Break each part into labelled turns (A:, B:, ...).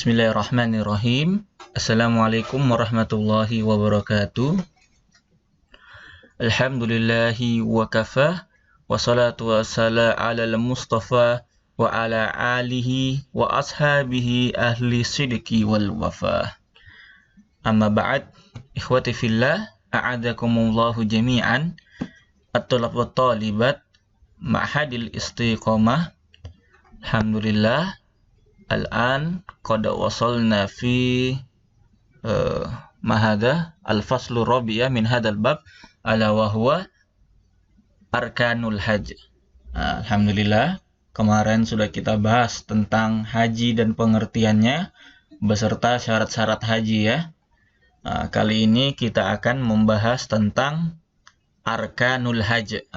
A: Bismillahirrahmanirrahim. Assalamualaikum warahmatullahi wabarakatuh. Alhamdulillahi wa kafah. Wassalatu wassalamu ala al-mustafa wa ala alihi wa ashabihi ahli sidqi wal wafah. Amma ba'd, ikhwati fillah, a'adakumullahu jami'an. At-tulab wa talibat ma'hadil istiqamah. Alhamdulillah, al-an qad wasalna fi mahada al-faslu rabi'ah min hadal bab ala wa huwa arkanul hajj. Alhamdulillah, kemarin sudah kita bahas tentang haji dan pengertiannya beserta syarat-syarat haji ya. Kali ini kita akan membahas tentang arkanul hajj.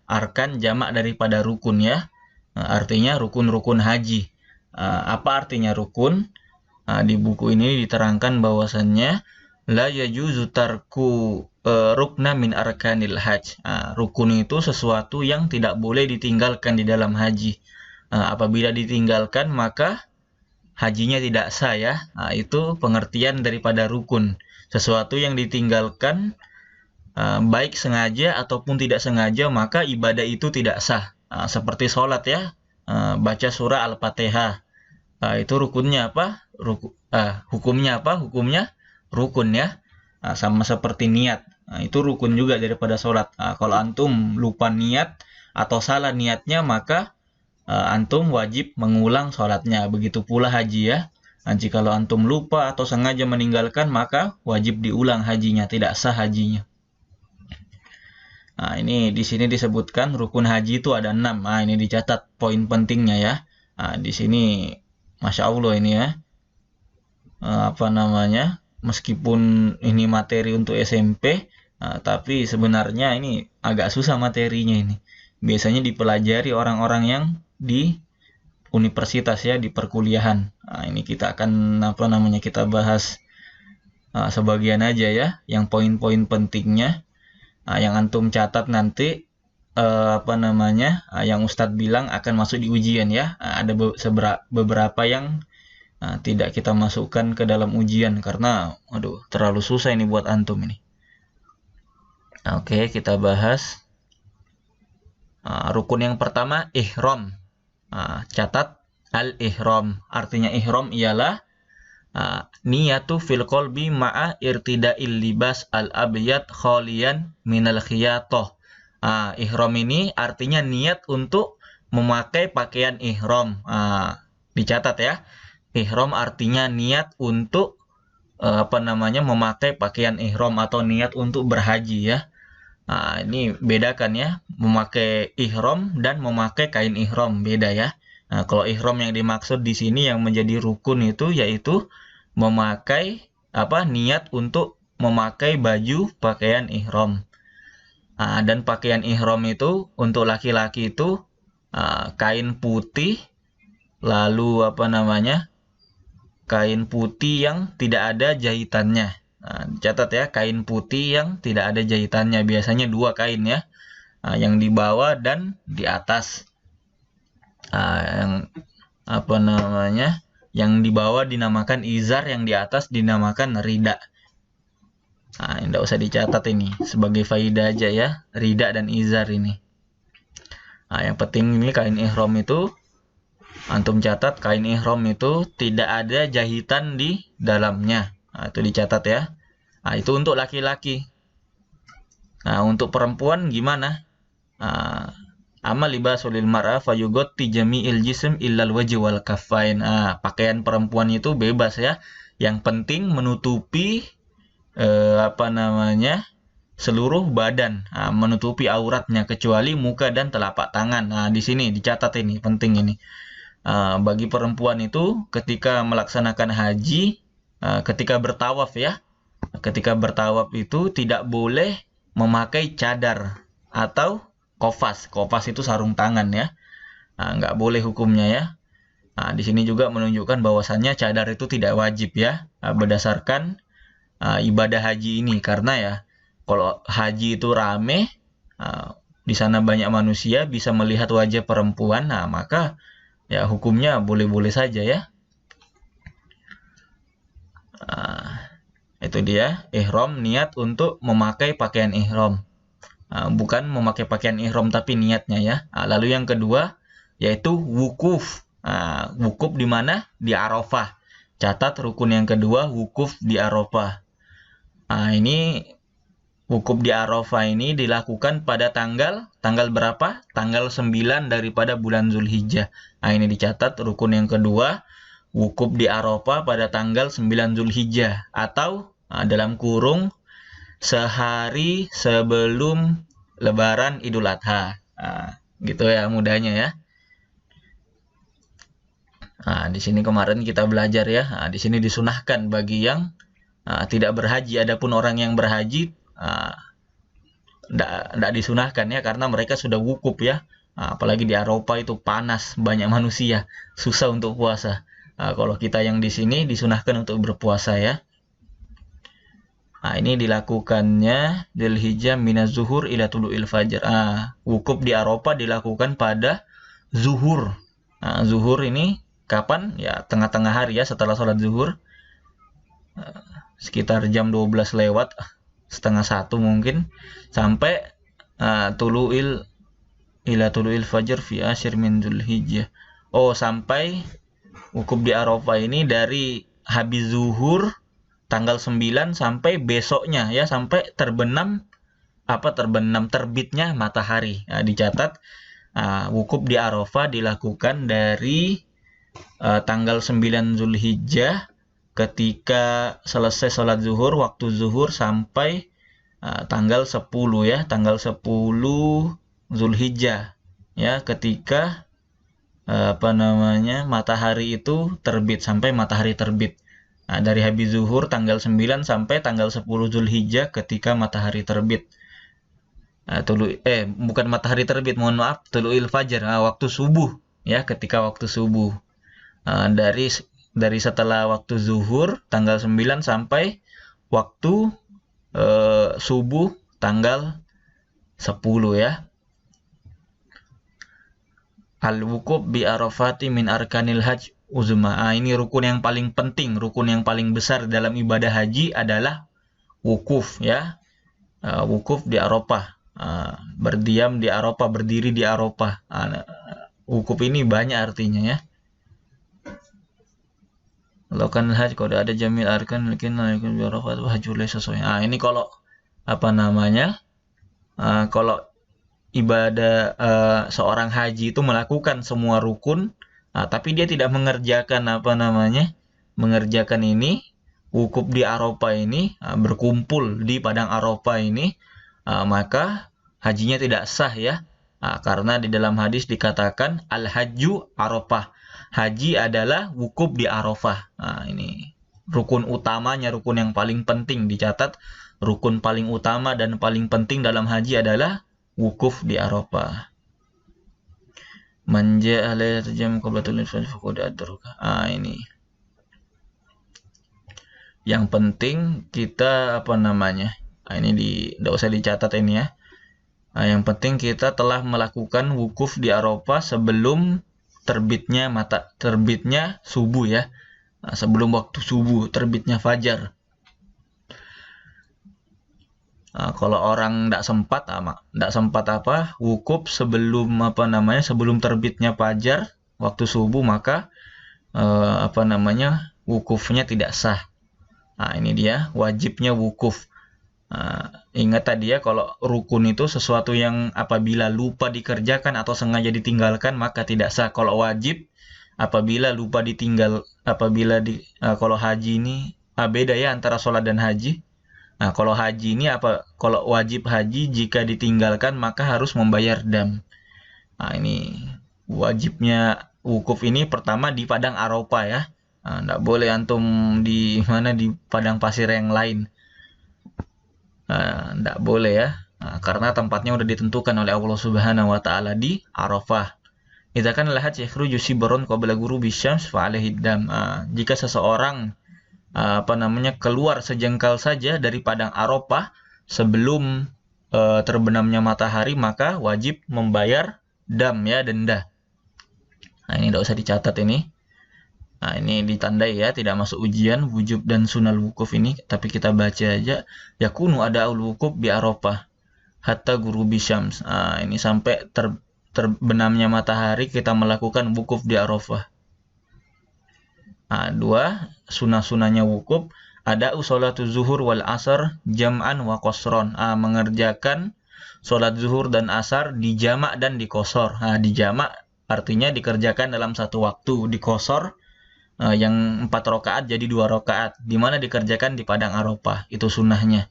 A: Arkan jamak daripada rukun ya. Artinya rukun-rukun haji. Apa artinya rukun? Di buku ini diterangkan bahwasannya la yajuzu tarku rukna min arkanil hajj. Rukun itu sesuatu yang tidak boleh ditinggalkan di dalam haji. Apabila ditinggalkan maka hajinya tidak sah ya. Itu pengertian daripada rukun. Sesuatu yang ditinggalkan baik sengaja ataupun tidak sengaja maka ibadah itu tidak sah. Seperti sholat ya, baca surah Al-Fatihah. Itu rukunnya apa? Hukumnya apa? Hukumnya rukun ya. Sama seperti niat. Itu rukun juga daripada sholat. Kalau antum lupa niat atau salah niatnya maka antum wajib mengulang sholatnya. Begitu pula haji ya. Jikalau antum lupa atau sengaja meninggalkan maka wajib diulang hajinya, tidak sah hajinya. Ini di sini disebutkan rukun haji itu ada 6. Ini dicatat poin pentingnya ya. Di sini Masya Allah ini ya. Meskipun ini materi untuk SMP, tapi sebenarnya ini agak susah materinya ini. Biasanya dipelajari orang-orang yang di universitas ya, di perkuliahan. Ini kita akan kita bahas sebagian aja ya, yang poin-poin pentingnya. Yang antum catat nanti yang Ustadz bilang akan masuk di ujian ya. Ada beberapa yang tidak kita masukkan ke dalam ujian karena terlalu susah ini buat antum ini. Oke, kita bahas rukun yang pertama, ihram. Catat al-ihram. Artinya ihram ialah niyatu fil qalbi ma'a irtida'il libas al-abyad khalian minal khiyatoh. Ihram ini artinya niat untuk memakai pakaian ihram. Dicatat ya. Ihram artinya niat untuk memakai pakaian ihram atau niat untuk berhaji ya. Ini bedakan ya, memakai ihram dan memakai kain ihram beda ya. Kalau ihram yang dimaksud di sini yang menjadi rukun itu yaitu memakai niat untuk memakai baju pakaian ihram. Dan pakaian ihram itu untuk laki-laki itu kain putih, lalu kain putih yang tidak ada jahitannya. Catat ya, kain putih yang tidak ada jahitannya. Biasanya 2 kain ya, yang di bawah dan di atas. Yang di bawah dinamakan izar, yang di atas dinamakan rida. Tidak usah dicatat ini, sebagai faidah aja ya, rida dan izar ini. Yang penting ini kain ihram itu, antum catat kain ihram itu tidak ada jahitan di dalamnya. Itu dicatat ya. Itu untuk laki-laki. Untuk perempuan gimana? Amma libasul lil mar'a fayughatti jami'il jism illal wajhi wal kaffain. Pakaian perempuan itu bebas ya. Yang penting menutupi seluruh badan, menutupi auratnya kecuali muka dan telapak tangan. Di sini dicatat ini, penting ini. Bagi perempuan itu ketika melaksanakan haji, ketika bertawaf ya. Ketika bertawaf itu tidak boleh memakai cadar atau kofas. Kofas itu sarung tangan ya. Nggak boleh hukumnya ya. Di sini juga menunjukkan bahwasannya cadar itu tidak wajib ya, berdasarkan ibadah haji ini. Karena ya, kalau haji itu rame, di sana banyak manusia bisa melihat wajah perempuan, maka ya hukumnya boleh-boleh saja ya. Itu dia ihram, niat untuk memakai pakaian ihram. Bukan memakai pakaian ihram tapi niatnya ya. Lalu yang kedua yaitu wukuf. Wukuf di mana? Di Arafah. Catat rukun yang kedua, wukuf di Arafah. Ini wukuf di Arafah ini dilakukan pada tanggal berapa? Tanggal 9 daripada bulan Zulhijjah. Ini dicatat rukun yang kedua, wukuf di Arafah pada tanggal 9 Zulhijjah atau dalam kurung sehari sebelum Lebaran Idul Adha. Gitu ya mudahnya ya. Di sini kemarin kita belajar ya. Di sini disunahkan bagi yang tidak berhaji. Adapun orang yang berhaji tidak disunahkan ya, karena mereka sudah wukuf ya. Apalagi di Arafah itu panas, banyak manusia, susah untuk puasa. Kalau kita yang di sini disunahkan untuk berpuasa ya. Ini dilakukannya Dzulhijjah minaz zuhur ila tulu'il fajr. Wukuf di Arafah dilakukan pada zuhur. Zuhur ini kapan? Ya tengah-tengah hari ya, setelah sholat zuhur. Sekitar jam 12 lewat, setengah 1 mungkin, sampai tulu'il fajr fi asyir min Dzulhijjah. Sampai wukuf di Arafah ini dari habis zuhur tanggal 9 sampai besoknya ya, sampai terbenam terbitnya matahari. Dicatat wukuf di Arafah dilakukan dari tanggal 9 Zulhijjah ketika selesai sholat zuhur, waktu zuhur, sampai tanggal 10 ya, tanggal 10 Zulhijjah ya, ketika matahari itu terbit, sampai matahari terbit. Dari habis zuhur tanggal 9 sampai tanggal 10 Zulhijjah ketika matahari terbit. Bukan matahari terbit, mohon maaf, tulu'il fajr, waktu subuh ya, ketika waktu subuh. Dari setelah waktu zuhur tanggal 9 sampai waktu subuh tanggal 10 ya. Al-wukuf bi Arafati min arkanil hajj uzma. Ini rukun yang paling penting, rukun yang paling besar dalam ibadah haji adalah wukuf ya. Wukuf di Arafah. Berdiam di Arafah, berdiri di Arafah. Wukuf ini banyak artinya ya. Lakukan haji kalau ada jamil arkan mungkin bi Arafah hajjul sesuai. Ini kalau kalau ibadah seorang haji itu melakukan semua rukun, tapi dia tidak mengerjakan mengerjakan ini wukuf di Arafah ini, berkumpul di padang Arafah ini, maka hajinya tidak sah ya. Karena di dalam hadis dikatakan al-hajju Arafah, haji adalah wukuf di Arafah. Ini rukun utamanya, rukun yang paling penting. Dicatat rukun paling utama dan paling penting dalam haji adalah wukuf di Arafah. Manja alaihi tajam qablatul infaq faqad adraka. Ini yang penting kita ini tidak usah dicatat ini ya. Yang penting kita telah melakukan wukuf di Arafah sebelum terbitnya subuh ya. Sebelum waktu subuh, terbitnya fajar. Kalau orang tidak sempat wukuf sebelum sebelum terbitnya fajar waktu subuh, maka wukufnya tidak sah. Ini dia wajibnya wukuf. Ingat tadi ya, kalau rukun itu sesuatu yang apabila lupa dikerjakan atau sengaja ditinggalkan maka tidak sah. Kalau wajib apabila lupa ditinggal, kalau haji ini beda ya antara sholat dan haji. Kalau haji ini kalau wajib haji jika ditinggalkan maka harus membayar dam. Ini wajibnya wukuf ini pertama di padang Arafah ya. Tidak boleh antum di padang pasir yang lain. Tidak boleh ya. Karena tempatnya sudah ditentukan oleh Allah Subhanahu wa taala di Arafah. Idza kana al-hajj yakhruju shibran qabla ghurubi syams fa alaihi dam. Jika seseorang keluar sejengkal saja dari padang Arafah sebelum terbenamnya matahari, maka wajib membayar dam ya, denda. Ini tidak usah dicatat ini. Nah, ini ditandai ya, tidak masuk ujian wujub dan sunal wukuf ini, tapi kita baca aja. Yakunu ada ul wukuf bi Arafah hatta gurubi syams. Nah, ini sampai terbenamnya matahari kita melakukan wukuf di Arafah. Nah, dua sunah-sunahnya wukuf ada usolatu zuhur wal asar jam'an wa qasron. Mengerjakan sholat zuhur dan asar di jamak dan di qasar. Di jamak artinya dikerjakan dalam satu waktu, di qasar yang 4 rakaat jadi 2 rakaat, di mana dikerjakan di padang Arafah, itu sunnahnya.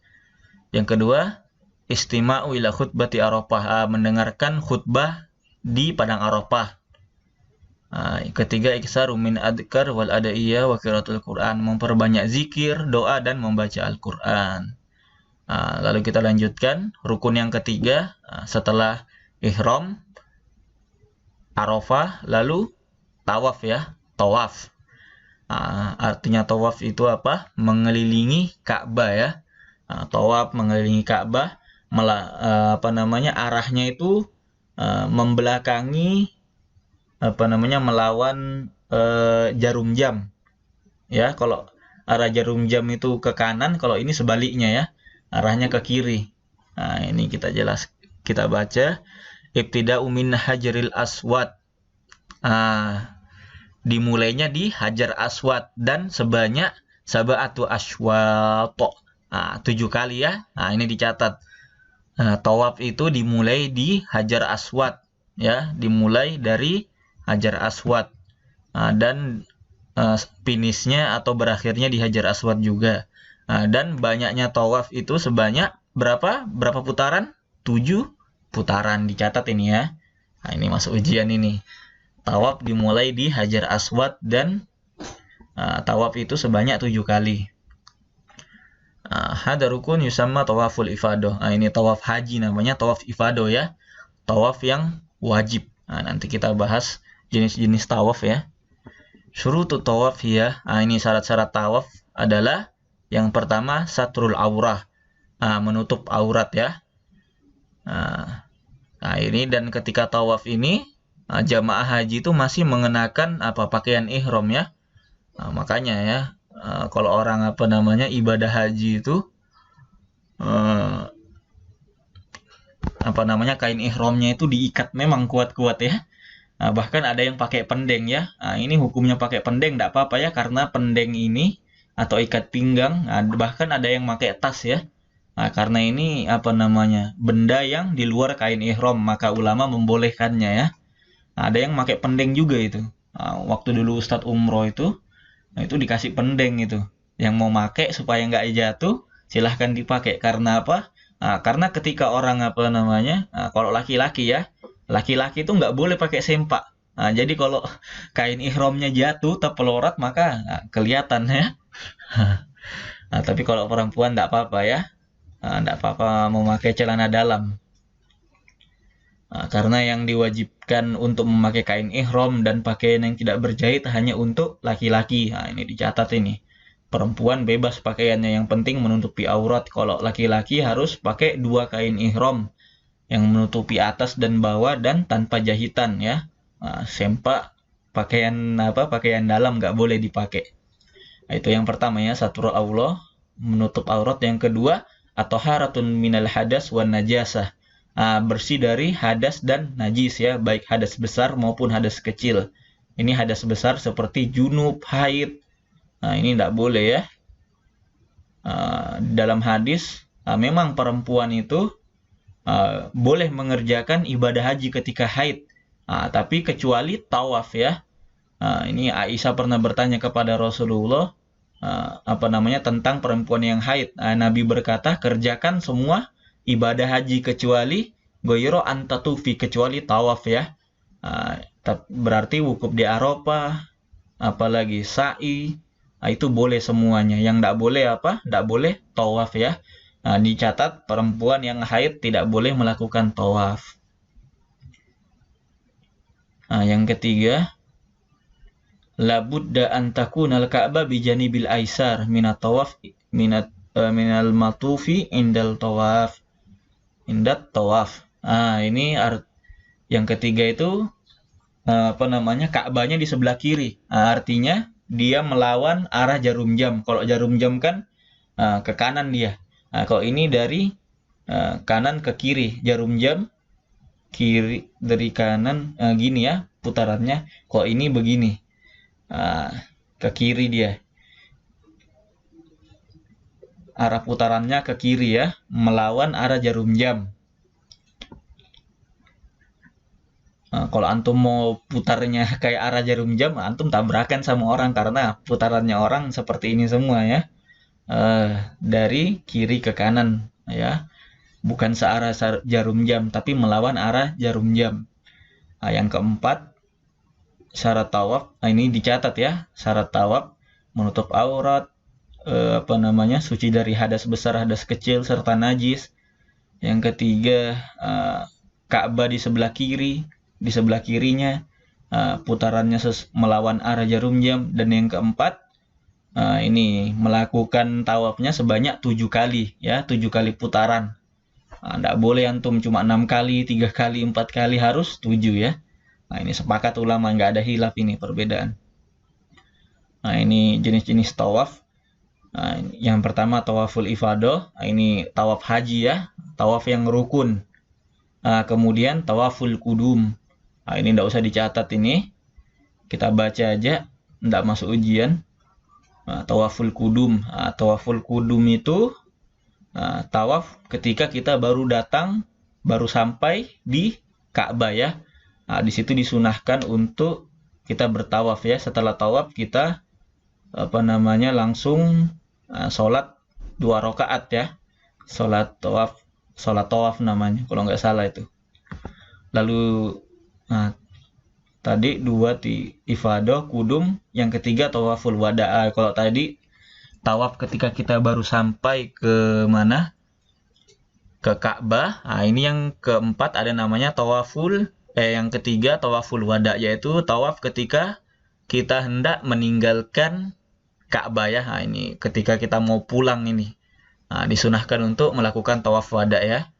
A: Yang kedua, istima'u ila khutbati Arafah, mendengarkan khutbah di padang Arafah. Ketiga, iksaru min adkar wal adaiyah wa qiraatul Quran, memperbanyak zikir, doa dan membaca Al-Quran. Lalu kita lanjutkan rukun yang ketiga, setelah ihram Arafah, lalu tawaf ya, tawaf. Artinya tawaf itu apa? Mengelilingi Ka'bah ya. Tawaf mengelilingi Ka'bah, arahnya itu membelakangi melawan jarum jam. Ya, kalau arah jarum jam itu ke kanan, kalau ini sebaliknya ya. Arahnya ke kiri. Ini kita baca ibtida'u min hajaril aswad. Dimulainya di Hajar Aswad dan sebanyak sab'atu asywaat. 7 kali ya. Ini dicatat. Tawaf itu dimulai di Hajar Aswad ya, dimulai dari Hajar Aswad. Dan finishnya atau berakhirnya di Hajar Aswad juga. Dan banyaknya tawaf itu sebanyak berapa putaran? 7 putaran, dicatat ini ya. Ini masuk ujian ini. Tawaf dimulai di Hajar Aswad dan tawaf itu sebanyak 7 kali. Hada rukun yusamma tawaful ifadah. Ini tawaf haji namanya tawaf ifadah ya. Tawaf yang wajib. Nanti kita bahas jenis-jenis tawaf ya. Syurutut tawaf ya. Ini syarat-syarat tawaf adalah yang pertama satrul aurah. Menutup aurat ya. Ini dan ketika tawaf ini jamaah haji itu masih mengenakan pakaian ihram ya. Makanya ya, kalau orang ibadah haji itu kain ihramnya itu diikat memang kuat-kuat ya. Bahkan ada yang pakai pendeng ya. Ini hukumnya pakai pendeng enggak apa-apa ya, karena pendeng ini atau ikat pinggang, bahkan ada yang pakai tas ya. Karena ini benda yang di luar kain ihram, maka ulama membolehkannya ya. Ada yang pakai pendeng juga itu. Waktu dulu Ustadz umroh itu dikasih pendeng itu. Yang mau pakai supaya nggak jatuh, silahkan dipakai. Karena apa? Karena ketika orang kalau laki-laki ya, laki-laki itu nggak boleh pakai sempak. Jadi kalau kain ihramnya jatuh, terpelorat, maka kelihatan ya. Tapi kalau perempuan nggak apa-apa ya, nggak apa-apa memakai celana dalam. Karena yang diwajibkan untuk memakai kain ihram dan pakaian yang tidak berjahit hanya untuk laki-laki. Ini dicatat ini. Perempuan bebas pakaiannya, yang penting menutupi aurat. Kalau laki-laki harus pakai 2 kain ihram yang menutupi atas dan bawah dan tanpa jahitan ya. Sempak pakaian dalam nggak boleh dipakai. Itu yang pertama ya, satrul aulah, menutup aurat. Yang kedua, at-taharatun minal hadas wan najasah. Bersih dari hadas dan najis ya, baik hadas besar maupun hadas kecil. Ini hadas besar seperti junub, haid. Ini tidak boleh ya. Dalam hadis memang perempuan itu boleh mengerjakan ibadah haji ketika haid, tapi kecuali tawaf ya. Ini Aisyah pernah bertanya kepada Rasulullah tentang perempuan yang haid. Nabi berkata, kerjakan semua ibadah haji kecuali goyro antatufi, kecuali tawaf ya. Berarti wukuf di Arafah, apalagi sa'i, itu boleh semuanya. Yang tidak boleh tidak boleh tawaf ya. Dicatat perempuan yang haid tidak boleh melakukan tawaf. Yang ketiga, labudda an takunal ka'bah bijanibil aisar minat tawaf minal matufi indal tawaf. Indat tawaf. Ini yang ketiga itu Ka'bahnya di sebelah kiri. Artinya dia melawan arah jarum jam. Kalau jarum jam kan ke kanan dia. Nah, kalau ini dari kanan ke kiri. Jarum jam kiri dari kanan gini ya putarannya. Kalau ini begini. Ke kiri dia. Arah putarannya ke kiri ya, melawan arah jarum jam. Kalau antum mau putarnya kayak arah jarum jam, antum tabrakan sama orang karena putarannya orang seperti ini semua ya. Dari kiri ke kanan ya. Bukan searah jarum jam, tapi melawan arah jarum jam. Yang keempat, syarat tawaf. Ini dicatat ya, syarat tawaf menutup aurat, suci dari hadas besar, hadas kecil, serta najis. Yang ketiga, Ka'bah di sebelah kiri, di sebelah kirinya, putarannya melawan arah jarum jam. Dan yang keempat, ini melakukan tawafnya sebanyak 7 kali, ya, 7 kali putaran. Tidak boleh antum cuma 6 kali, 3 kali, 4 kali, harus 7 ya. Nah, ini sepakat ulama, nggak ada hilaf ini perbedaan. Nah, ini jenis-jenis tawaf. Nah, yang pertama tawaful ifadah, ini tawaf haji ya, tawaf yang rukun. Kemudian tawaful kudum. Nah, ini tidak usah dicatat ini, kita baca aja, tidak masuk ujian. Tawaful kudum. Tawaful kudum itu tawaf ketika kita baru datang, baru sampai di Ka'bah ya. Di situ disunahkan untuk kita bertawaf ya. Setelah tawaf kita langsung sholat 2 rakaat ya. Sholat tawaf namanya kalau nggak salah itu. Lalu tadi 2 di ifadah, kudum, yang ketiga tawaful wada'. Kalau tadi tawaf ketika kita baru sampai ke mana? Ke Ka'bah. Ini yang keempat ada namanya yang ketiga tawaful wada', yaitu tawaf ketika kita hendak meninggalkan Ka'bah ya. Ini ketika kita mau pulang ini. Disunahkan untuk melakukan tawaf wada' ya.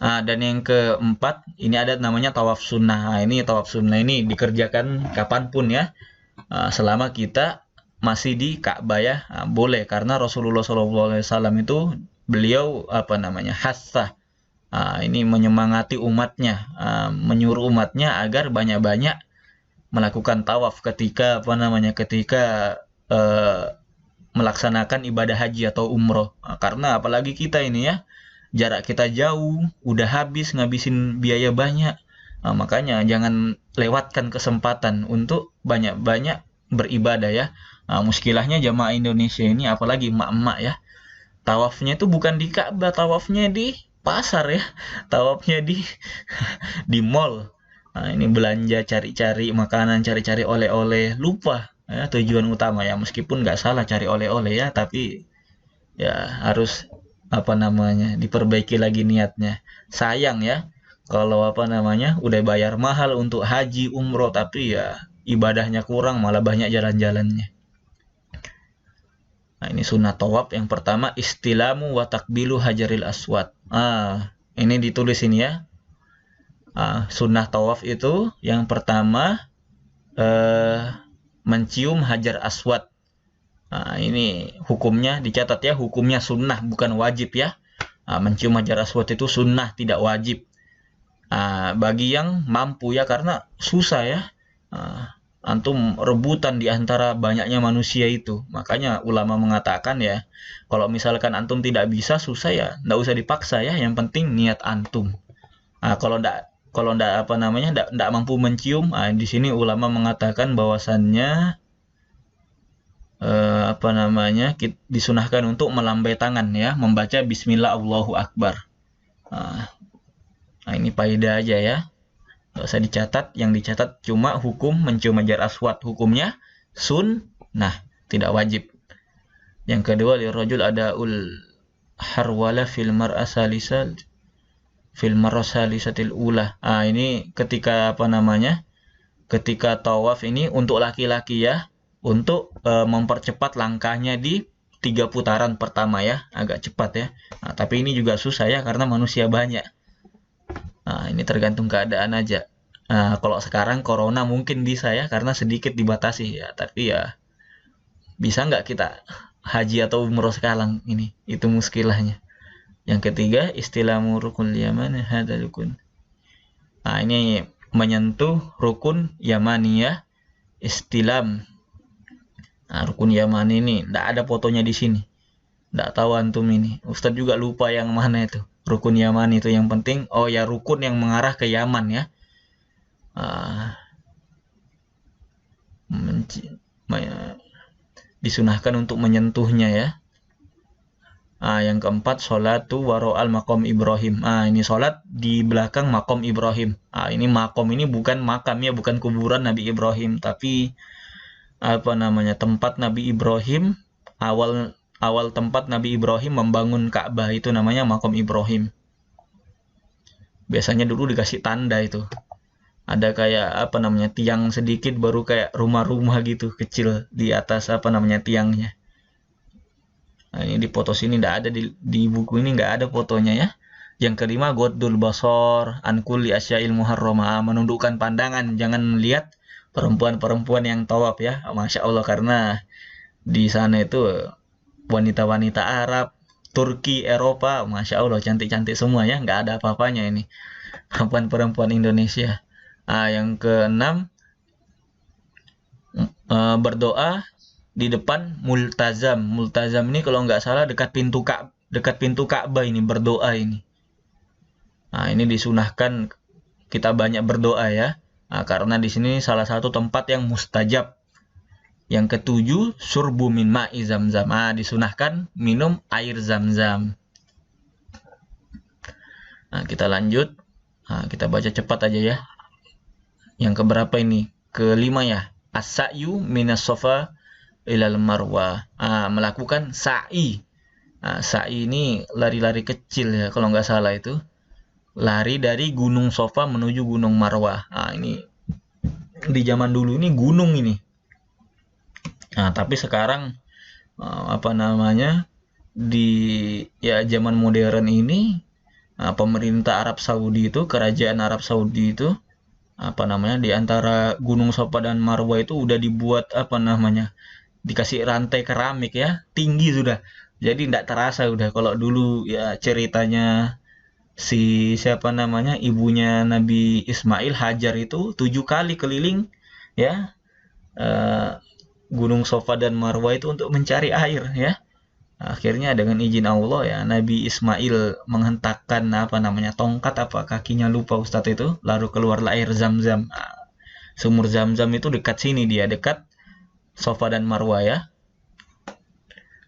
A: Dan yang keempat ini ada namanya tawaf sunnah. Ini tawaf sunnah ini dikerjakan kapanpun ya. Selama kita masih di Ka'bah ya, boleh, karena Rasulullah SAW itu beliau hassah, ini menyemangati umatnya, menyuruh umatnya agar banyak-banyak melakukan tawaf ketika melaksanakan ibadah haji atau umroh. Karena apalagi kita ini ya, jarak kita jauh, udah habis ngabisin biaya banyak, makanya jangan lewatkan kesempatan untuk banyak-banyak beribadah ya. Muskilahnya jamaah Indonesia ini, apalagi emak-emak ya, tawafnya itu bukan di Ka'bah, tawafnya di pasar ya, tawafnya di mall. Ini belanja, cari-cari makanan, cari-cari oleh-oleh, lupa ya tujuan utama ya. Meskipun nggak salah cari oleh-oleh ya, tapi ya harus diperbaiki lagi niatnya. Sayang ya kalau udah bayar mahal untuk haji umroh, tapi ya ibadahnya kurang, malah banyak jalan-jalannya. Ini sunnah tawaf yang pertama, istilamu wa takbilu hajaril aswad. Ini ditulis ini ya. Sunnah tawaf itu yang pertama mencium hajar aswad. Ini hukumnya dicatat ya, hukumnya sunnah bukan wajib ya. Mencium hajar aswad itu sunnah, tidak wajib. Bagi yang mampu ya, karena susah ya. Antum rebutan di antara banyaknya manusia itu. Makanya ulama mengatakan ya, kalau misalkan antum tidak bisa, susah ya, nggak usah dipaksa ya, yang penting niat antum. Kalau nggak mampu mencium, di sini ulama mengatakan bahwasannya disunahkan untuk melambai tangan ya, membaca bismillah Allahu akbar. Ini faedah aja ya. Nggak usah dicatat, yang dicatat cuma hukum mencium hajar aswad, hukumnya sunnah, tidak wajib. Yang kedua, lirajul adaul harwala fil marasalisatil ula. Ini ketika ketika tawaf ini untuk laki-laki ya, untuk mempercepat langkahnya di 3 putaran pertama ya, agak cepat ya. Tapi ini juga susah ya, karena manusia banyak. Ini tergantung keadaan aja. Nah, kalau sekarang corona mungkin bisa ya, karena sedikit dibatasi ya. Tapi ya bisa nggak kita haji atau umroh sekarang ini? Itu muskilahnya. Yang ketiga, istilah rukun yaman hada rukun. Nah, ini menyentuh rukun yamaniyah istilam. Nah, rukun yamani ini nggak ada fotonya di sini. Nggak tahu antum ini. Ustadz juga lupa yang mana itu. Rukun Yaman itu yang penting. Oh ya, rukun yang mengarah ke Yaman ya. Ah, disunahkan untuk menyentuhnya ya. Yang keempat, sholatu waro'al makom Ibrahim. Ini sholat di belakang makom Ibrahim. Ini makom ini bukan makam ya, bukan kuburan Nabi Ibrahim, tapi apa namanya, tempat Nabi Ibrahim, awal tempat Nabi Ibrahim membangun Ka'bah, itu namanya makom Ibrahim. Biasanya dulu dikasih tanda itu. Ada kayak apa namanya, tiang sedikit, baru kayak rumah-rumah gitu kecil di atas apa namanya tiangnya. Nah, ini di foto sini tidak ada, di buku ini nggak ada fotonya ya. Yang kelima, Ghaddul basar an kulli asyail muharramah, menundukkan pandangan, jangan lihat perempuan-perempuan yang tawaf ya. Masya Allah, karena di sana itu wanita-wanita Arab, Turki, Eropa, Masya Allah cantik-cantik semua ya, nggak ada apa-apanya ini perempuan-perempuan Indonesia. Yang keenam, berdoa di depan multazam. Multazam ini kalau nggak salah dekat pintu Ka'bah ini, berdoa ini. Ini disunahkan kita banyak berdoa ya. Karena di sini salah satu tempat yang mustajab. Yang ketujuh, surbu min ma'i zamzam. Disunahkan minum air zamzam. Kita lanjut. Kita baca cepat aja ya. Yang keberapa ini? Kelima ya. As-sa'yu minas sofa ilal marwah. Melakukan sa'i. Sa'i ini lari-lari kecil ya, kalau nggak salah itu. Lari dari Gunung Sofa menuju Gunung Marwah. Ini di zaman dulu ini gunung ini. Tapi sekarang apa namanya, di ya zaman modern ini, pemerintah Arab Saudi itu, kerajaan Arab Saudi itu, apa namanya, di antara Gunung Sofa dan Marwah itu udah dibuat apa namanya, dikasih rantai keramik ya, tinggi sudah. Jadi tidak terasa udah. Kalau dulu ya ceritanya si siapa namanya, ibunya Nabi Ismail, Hajar, itu 7 kali keliling ya Gunung Sofa dan Marwah itu untuk mencari air ya. Akhirnya dengan izin Allah ya, Nabi Ismail menghentakkan apa namanya, tongkat apa kakinya lupa Ustadz itu, lalu keluarlah air Zam-Zam. Sumur Zam-Zam itu dekat sini, dia dekat Sofa dan Marwah ya.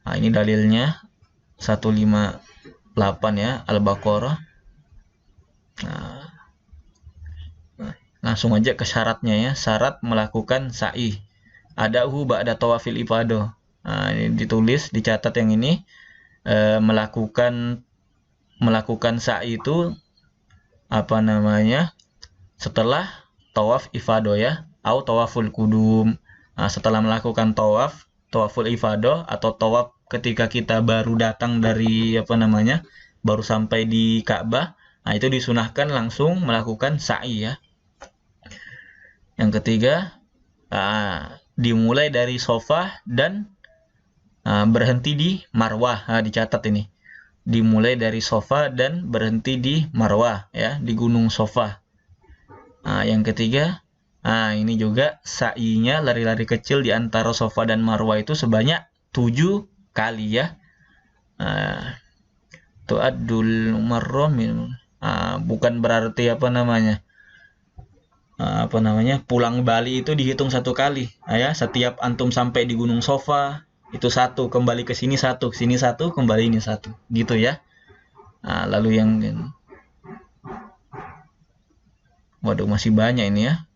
A: Ini dalilnya 158 ya, Al-Baqarah. Langsung aja ke syaratnya ya. Syarat melakukan sa'i. Adahu ba'da tawafil ifadah. Ini ditulis, dicatat yang ini. Melakukan sa'i itu apa namanya, setelah tawaf ifadah ya, atau tawaful kudum. Setelah melakukan tawaful ifadah atau tawaf ketika kita baru datang dari apa namanya, baru sampai di Ka'bah, itu disunahkan langsung melakukan sa'i ya. Yang ketiga, dimulai dari Sofa dan berhenti di Marwah. Dicatat ini, dimulai dari Sofa dan berhenti di Marwah ya, di Gunung Sofa. Yang ketiga, ini juga sa'inya lari-lari kecil di antara Sofa dan Marwah itu sebanyak 7 kali ya. Tu'addul marrah bukan berarti apa namanya, pulang Bali itu dihitung 1 kali ya. Setiap antum sampai di Gunung Sofa itu 1, kembali ke sini 1, sini 1, kembali ini 1 gitu ya. Lalu yang waduh, masih banyak ini ya,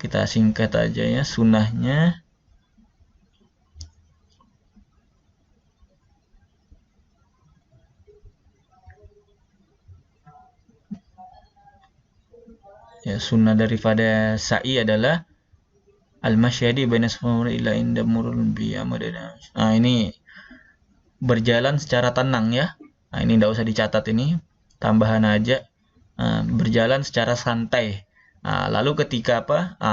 A: kita singkat aja ya sunahnya. Ya, sunnah daripada sa'i adalah al-masyadi baina safari ila inda murul bi amadana. Ini berjalan secara tenang ya. Ini enggak usah dicatat, ini tambahan aja. berjalan secara santai. Lalu ketika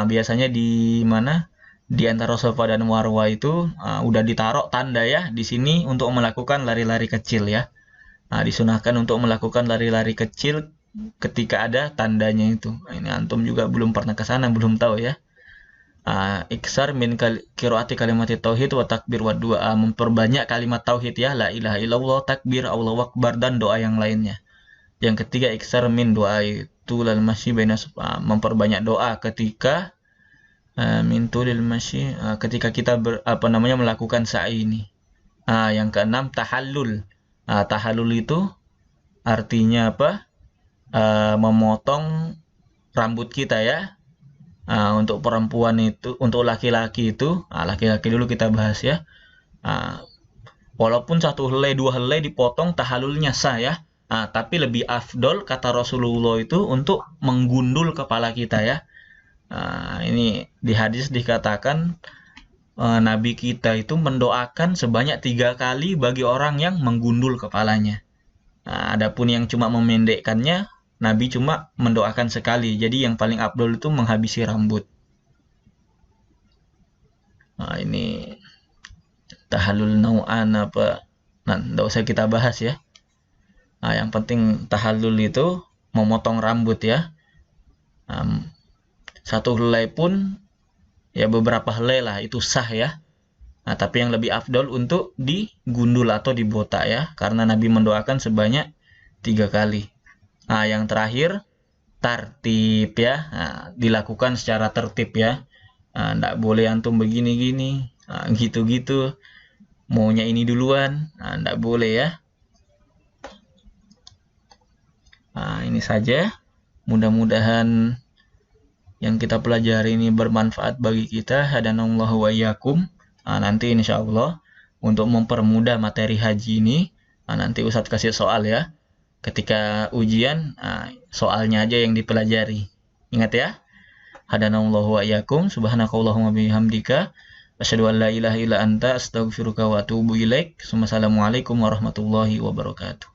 A: biasanya di mana di antara Safa dan Marwah itu udah ditaruh tanda ya di sini untuk melakukan lari-lari kecil ya. Disunahkan untuk melakukan lari-lari kecil ketika ada tandanya itu. Ini antum juga belum pernah ke sana, belum tahu ya. Iksar min qiraati kalimat tauhid wa takbir wa du'a, memperbanyak kalimat tauhid ya, la ilaha illallah, takbir, Allahu akbar, dan doa yang lainnya. Yang ketiga iksar min doa itu lal masyi baina memperbanyak doa ketika min tulil masyi ketika kita melakukan sa'i ini. Yang keenam tahallul. Tahallul itu artinya apa? Memotong rambut kita ya. Untuk perempuan itu, untuk laki-laki itu, laki-laki dulu kita bahas ya. Walaupun 1 helai 2 helai dipotong, tahallulnya sah ya. Tapi lebih afdol kata Rasulullah itu untuk menggundul kepala kita ya. Ini di hadis dikatakan Nabi kita itu mendoakan sebanyak 3 kali bagi orang yang menggundul kepalanya. Adapun yang cuma memendekkannya, Nabi cuma mendoakan sekali. Jadi yang paling afdol itu menghabisi rambut. Ini tahallul nau'an apa? Nggak usah kita bahas ya. Yang penting tahallul itu memotong rambut ya. 1 helai pun ya beberapa helai lah itu sah ya. Tapi yang lebih afdol untuk digundul atau dibotak ya, karena Nabi mendoakan sebanyak 3 kali. Yang terakhir tartib ya, dilakukan secara tertib ya. Nggak boleh antum begini-gini, gitu-gitu, maunya ini duluan, nggak boleh ya. Ini saja, mudah-mudahan yang kita pelajari ini bermanfaat bagi kita. Hadanallahu wa iyyakum. Nanti insya Allah untuk mempermudah materi haji ini, nanti Ustadz kasih soal ya. Ketika ujian, soalnya aja yang dipelajari. Ingat ya. Hadanallahu wa iyyakum. Subhanakallahumma bihamdika. Asyhadu an la ilaha illa anta astaghfiruka wa atubu ilaik. Wassalamualaikum warahmatullahi wabarakatuh.